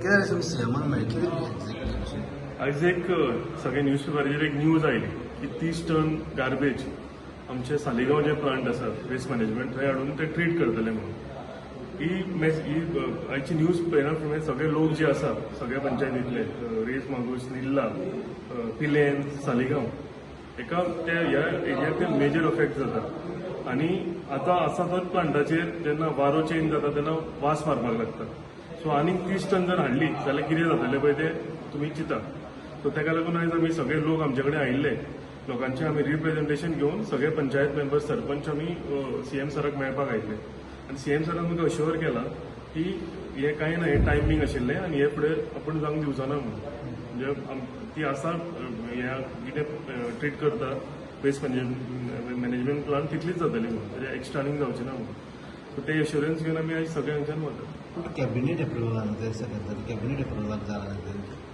कितें सीएमान मेळटली आज एक सगळे न्यूजपेपराचेर एक न्यूज आयली की 30 टन गार्बेज आमचे सालिगांव जे प्लांट आसा वेस्ट मॅनेजमेंट थंय हाडून ते ट्रीट करतले म्हणून ही आयची न्यूज पळयना फुडें सगळे लोक जे आसा सगळ्या पंचायतींतले रेस मागूस निल्ला पिलेन सालिगांव एका त्या ह्या एरियाक ते मेजर अफेक्ट जाता आनी आतां आसा तर प्लांटाचेर जेन्ना वारो चेंज जाता तेन्ना वास मारपाक लागता सो आनीक 30 टन जर हाडली जाल्यार कितें जातलें पळय ते तुमी चिंता सो ताका लागून आयज आमी सगळे लोक आमचे कडेन आयिल्ले लोकांचे आमी रिप्रेझेंटेशन घेवन सगळे पंचायत मेंबर सरपंच आमी सीएम सराक मेळपाक आयिल्ले आनी सीएम सरान म्हाका अश्योर केला की हे कांय ना हे टायमींग आशिल्लें आनी हे फुडें आपूण जावंक दिवचो ना म्हणून म्हणजे ती आसा ह्या कितें ट्रीट करता वेस्ट मॅनेजमेंट प्लांट तितलीच जातली म्हणून म्हणजे एक्स्ट्रानींग जावचें ना म्हणून सो ते एश्युरन्स घेवन आमी आयज सगळे हांगच्यान वता पूण कॅबिनेट अप्रुवल कॅबिनेट अप्रुवलाक जाय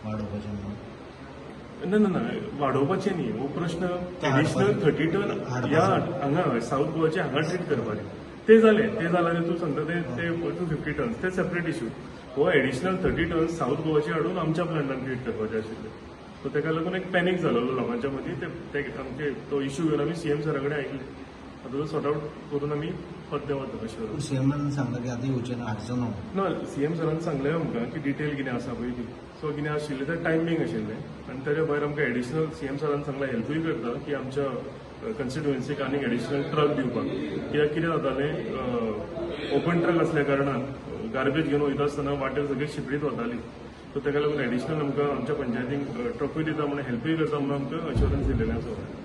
वाडोवपाचें म्हणून ना ना ना वाडोवपाचें न्ही हो प्रश्न एडिशनल 30 टन ह्या हांगा साऊथ गोवाचे हांगा ट्रीट करपाचें ते जालें ते जाल्यार तूं सांगता ते 250 टन्स ते सेपरेट इश्यू हो एडिशनल 30 टन्स साऊथ गोवाचे हाडून आमच्या प्लांटान ट्रीट करपाचें आशिल्लें सो ताका लागून एक पॅनीक जालोलो लोकांच्या मदीं ते आमचे तो इश्यू घेवन आमी सीएम सरा कडेन आयिल्ले आतां तो सॉर्ट आउट करून आमी पद्दे वता अशें सीएमान सांगलें की आतां येवचें ना हाडचो ना ना सीएम सरान सांगलें आमकां की डिटेल कितें आसा पळय ती सो कितें आशिल्लें तें टायमींग आशिल्लें आनी ताच्या भायर आमकां एडिशनल सीएम सरान सांगलें हेल्पूय करता की आमच्या कन्स्टिट्युएन्सीक आनीक एडिशनल ट्रक दिवपाक कित्याक कितें जातालें ओपन ट्रक आसल्या कारणान गार्बेज घेवन वयता आसतना वाटेर सगळी शिपडीत वताली सो ताका लागून एडिशनल आमकां आमच्या पंचायतीक ट्रकूय दिता म्हणून हेल्पूय करता म्हणून आमकां अश्युरन्स दिलेलें आसा